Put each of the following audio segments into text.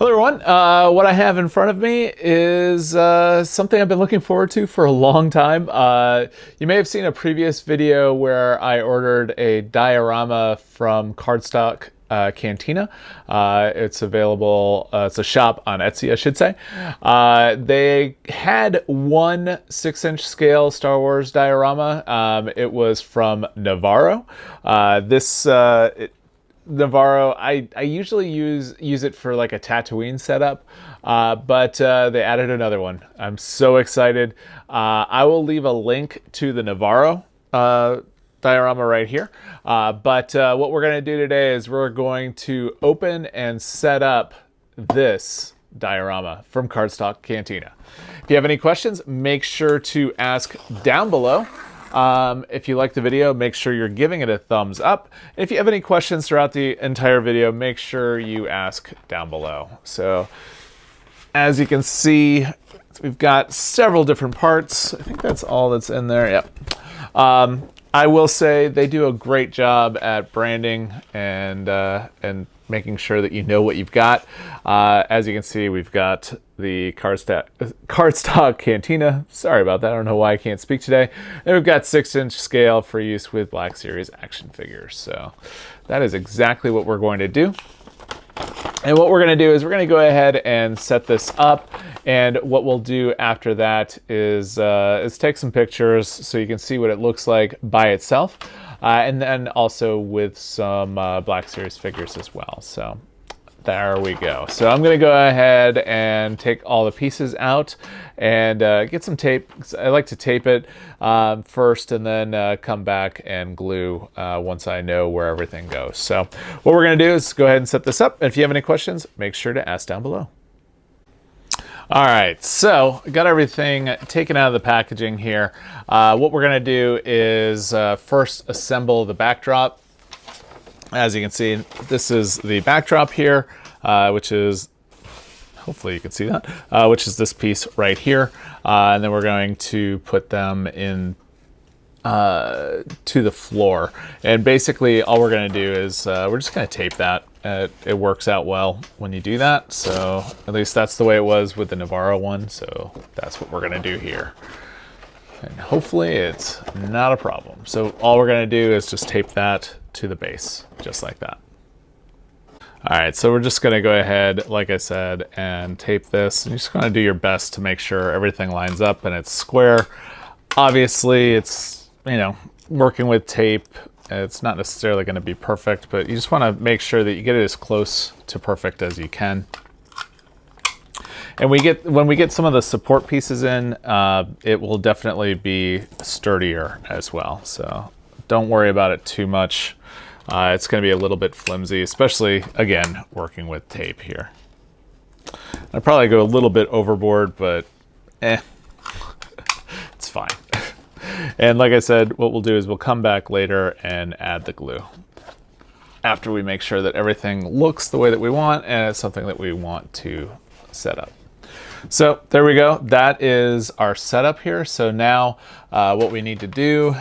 Hello everyone, what I have in front of me is something I've been looking forward to for a long time. You may have seen a previous video where I ordered a diorama from Cardstock Cantina. It's available, it's a shop on Etsy, I should say. They had one 6-inch scale Star Wars diorama. It was from Navarro. Navarro, I usually use it for like a Tatooine setup, but they added another one. I'm so excited. I will leave a link to the Navarro diorama right here. But what we're going to do today is we're going to open and set up this diorama from Cardstock Cantina. If you have any questions, make sure to ask down below. If you like the video, make sure you're giving it a thumbs up. If you have any questions throughout the entire video, make sure you ask down below. So, as you can see, we've got several different parts. I think that's all that's in there. Yep. I will say they do a great job at branding and making sure that you know what you've got. As you can see, we've got the Cardstock Cantina. Sorry about that. I don't know why I can't speak today. And we've got 6-inch scale for use with Black Series action figures. So that is exactly what we're going to do. And what we're going to do is we're going to go ahead and set this up. And what we'll do after that is take some pictures so you can see what it looks like by itself. And then also with some Black Series figures as well. So there we go. So I'm going to go ahead and take all the pieces out and get some tape. I like to tape it first and then come back and glue once I know where everything goes. So what we're going to do is go ahead and set this up. And if you have any questions, make sure to ask down below. All right, so got everything taken out of the packaging here. What we're going to do is first assemble the backdrop. As you can see, this is the backdrop here, which is, hopefully you can see that, which is this piece right here. And then we're going to put them in to the floor. And basically all we're going to do is we're just going to tape that. It works out well when you do that. So at least that's the way it was with the Navarro one. So that's what we're going to do here. And hopefully it's not a problem. So all we're going to do is just tape that to the base, just like that. All right, so we're just going to go ahead, like I said, and tape this. And you're just going to do your best to make sure everything lines up and it's square. Obviously, it's, you know, working with tape, it's not necessarily going to be perfect, but you just want to make sure that you get it as close to perfect as you can. And when we get some of the support pieces in, it will definitely be sturdier as well. So don't worry about it too much. It's going to be a little bit flimsy, especially, again, working with tape here. I'd probably go a little bit overboard, but it's fine. And like I said, what we'll do is we'll come back later and add the glue after we make sure that everything looks the way that we want and it's something that we want to set up. So there we go. That is our setup here. So now what we need to do,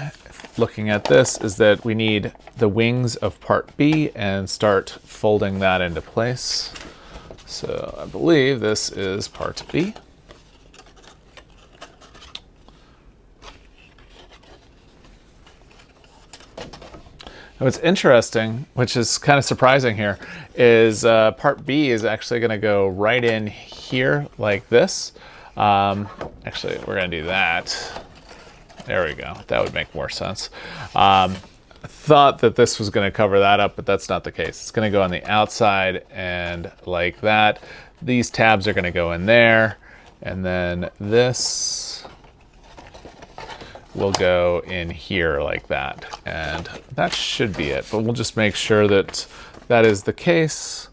looking at this, is that we need the wings of part B and start folding that into place. So I believe this is part B. What's interesting, which is kind of surprising here, is part B is actually going to go right in here like this. Actually, we're going to do that. There we go. That would make more sense. I thought that this was going to cover that up, but that's not the case. It's going to go on the outside and like that. These tabs are going to go in there, and then this will go in here like that, and that should be it. But we'll just make sure that that is the case,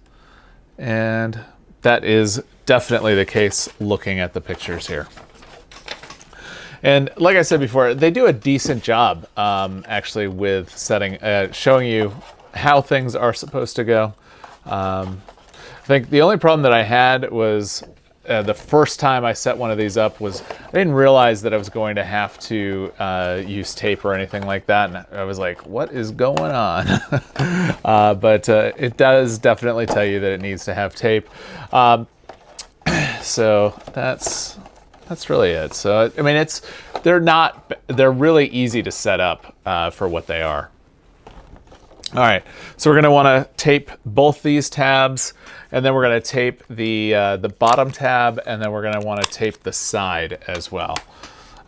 and that is definitely the case looking at the pictures here. And like I said before, they do a decent job actually with setting, showing you how things are supposed to go. I think the only problem that I had was the first time I set one of these up was I didn't realize that I was going to have to use tape or anything like that, and I was like, what is going on? But it does definitely tell you that it needs to have tape. So that's really it. So I mean, they're really easy to set up for what they are. All right, so we're going to want to tape both these tabs, and then we're going to tape the bottom tab, and then we're going to want to tape the side as well.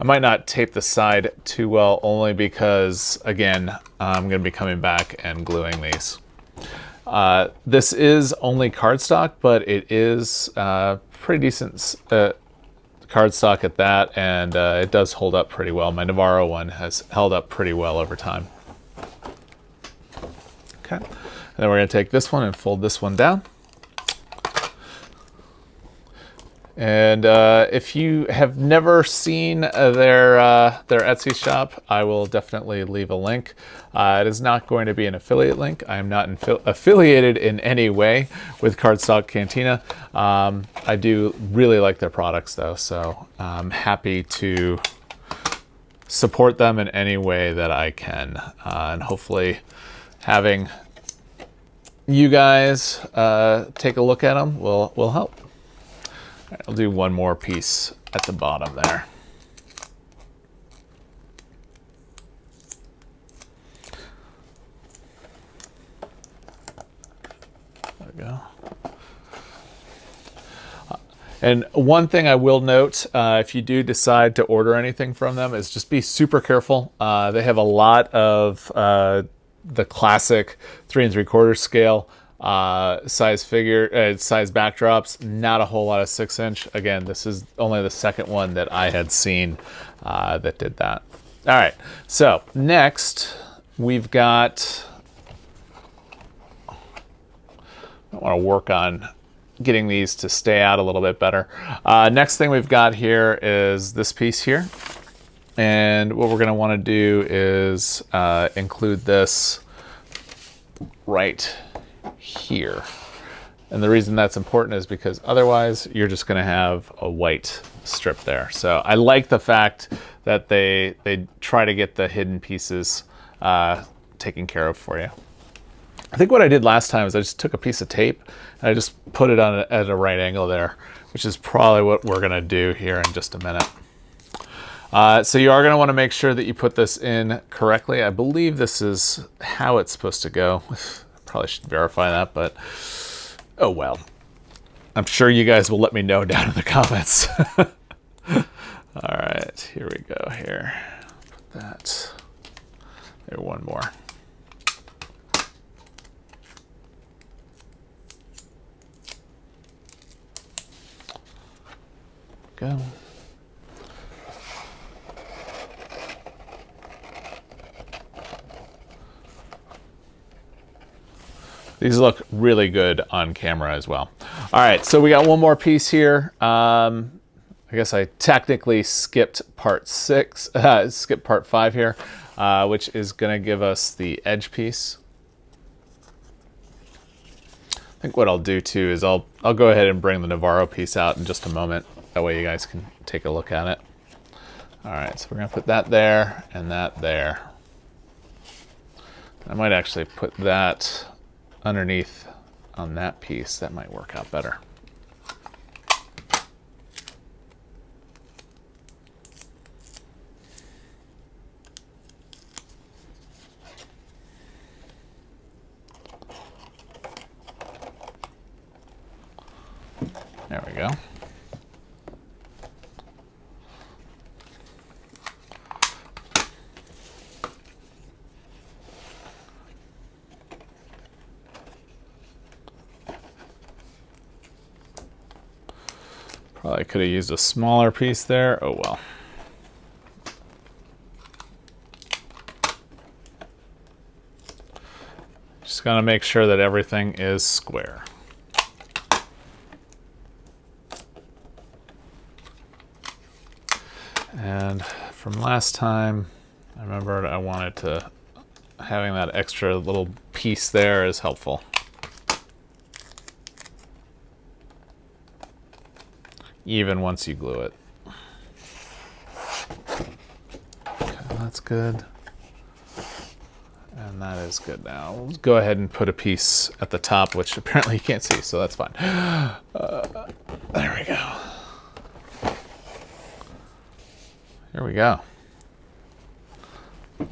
I might not tape the side too well, only because, again, I'm going to be coming back and gluing these. This is only cardstock, but it is pretty decent cardstock at that, and it does hold up pretty well. My Navarro one has held up pretty well over time. Okay, and then we're going to take this one and fold this one down. And if you have never seen their Etsy shop, I will definitely leave a link. It is not going to be an affiliate link. I am not affiliated in any way with Cardstock Cantina. I do really like their products though, so I'm happy to support them in any way that I can. And hopefully having you guys take a look at them will help. I'll do one more piece at the bottom there. There we go. And one thing I will note, if you do decide to order anything from them, is just be super careful. They have a lot of the classic 3 3/4 scale size backdrops, not a whole lot of 6-inch. Again, this is only the second one that I had seen that did that. All right, so next we've got, I want to work on getting these to stay out a little bit better. Next thing we've got here is this piece here. And what we're going to want to do is include this right here. And the reason that's important is because otherwise you're just going to have a white strip there. So I like the fact that they try to get the hidden pieces taken care of for you. I think what I did last time is I just took a piece of tape and I just put it on at a right angle there, which is probably what we're going to do here in just a minute. So you are going to want to make sure that you put this in correctly. I believe this is how it's supposed to go. Probably should verify that, but oh well. I'm sure you guys will let me know down in the comments. All right, here we go here. Put that there, one more. Go. These look really good on camera as well. All right, so we got one more piece here. I guess I technically skipped part 5 here, which is gonna give us the edge piece. I think what I'll do too is I'll go ahead and bring the Navarro piece out in just a moment. That way you guys can take a look at it. All right, so we're gonna put that there and that there. I might actually put that underneath on that piece. That might work out better. There we go. Probably could have used a smaller piece there. Oh well. Just gotta make sure that everything is square. And from last time, I remembered I wanted to, having that extra little piece there is helpful. even once you glue it. Okay, that's good. And that is good now. Let's go ahead and put a piece at the top, which apparently you can't see, so that's fine. There we go. Here we go.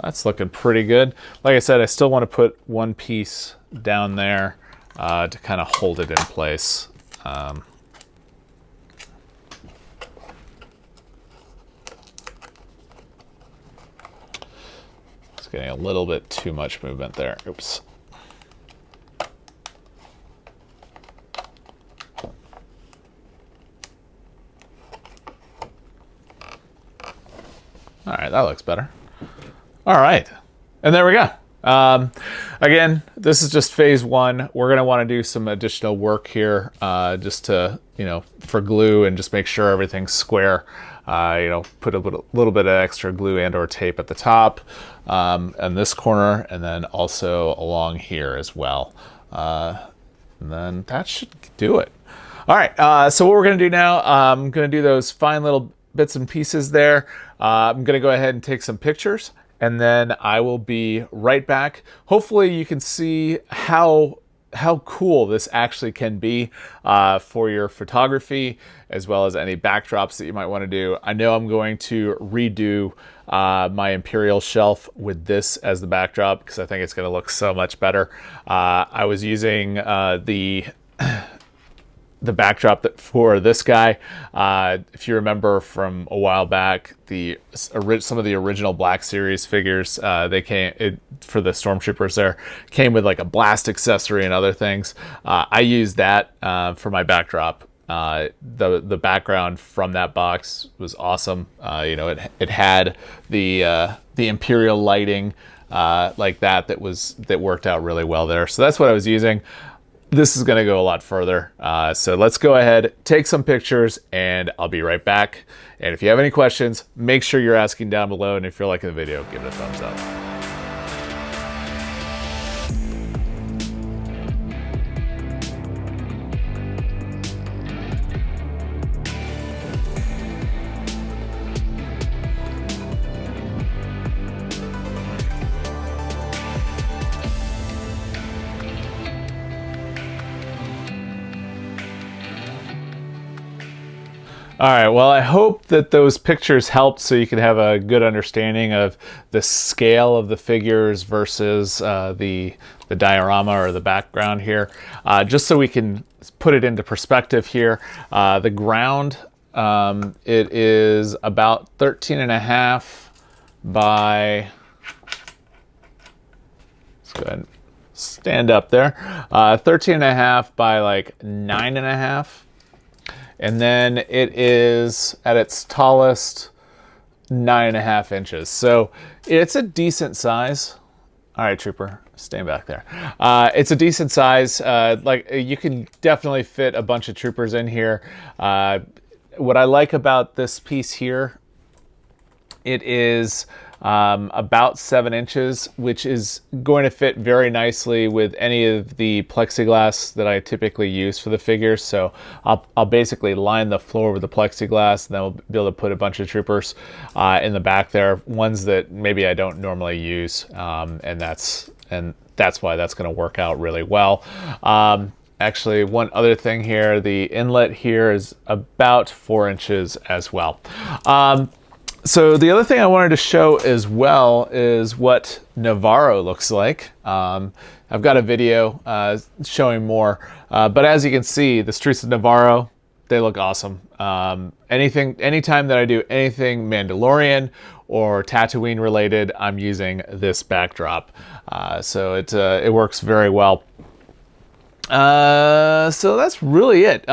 That's looking pretty good. Like I said, I still want to put one piece down there to kind of hold it in place. It's getting a little bit too much movement there. Oops. All right, that looks better. All right, and there we go. Again, this is just phase one. We're gonna want to do some additional work here, just to, for glue and just make sure everything's square. Put a little bit of extra glue and or tape at the top, and this corner, and then also along here as well. And then that should do it. All right, so what we're gonna do now, I'm gonna do those fine little bits and pieces there. I'm gonna go ahead and take some pictures, and then I will be right back. Hopefully you can see how cool this actually can be for your photography, as well as any backdrops that you might want to do. I know I'm going to redo my Imperial shelf with this as the backdrop because I think it's going to look so much better. I was using the backdrop for this guy. If you remember from a while back, some of the original Black Series figures, they for the Stormtroopers there, came with like a blast accessory and other things. I used that for my backdrop. The background from that box was awesome. It had the Imperial lighting like that worked out really well there. So that's what I was using. This is going to go a lot further. So let's go ahead, take some pictures, and I'll be right back. And if you have any questions, make sure you're asking down below. And if you're liking the video, give it a thumbs up. All right, well, I hope that those pictures helped so you can have a good understanding of the scale of the figures versus the diorama or the background here. Just so we can put it into perspective here, the ground, it is about 13.5 by, let's go ahead and stand up there, 13.5 by like 9.5. And then it is at its tallest 9.5 inches. So it's a decent size. All right, Trooper, stand back there. It's a decent size. Like you can definitely fit a bunch of Troopers in here. What I like about this piece here, it is about 7 inches, which is going to fit very nicely with any of the plexiglass that I typically use for the figures. So I'll basically line the floor with the plexiglass, and then we'll be able to put a bunch of Troopers in the back there, ones that maybe I don't normally use, and that's why that's going to work out really well. Actually, one other thing here, the inlet here is about 4 inches as well. So the other thing I wanted to show as well is what Navarro looks like. I've got a video showing more, but as you can see, the streets of Navarro, they look awesome. Anytime that I do anything Mandalorian or Tatooine related, I'm using this backdrop. So it works very well. So that's really it.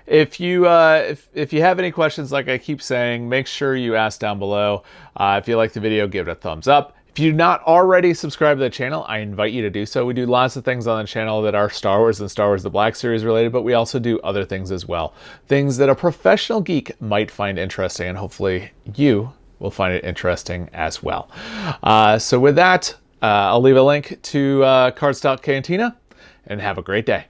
If you have any questions, like I keep saying, make sure you ask down below. If you like the video, give it a thumbs up. If you're not already subscribed to the channel, I invite you to do so. We do lots of things on the channel that are Star Wars and Star Wars The Black Series related, but we also do other things as well. Things that a professional geek might find interesting, and hopefully you will find it interesting as well. So with that, I'll leave a link to Cardstock Cantina, and have a great day.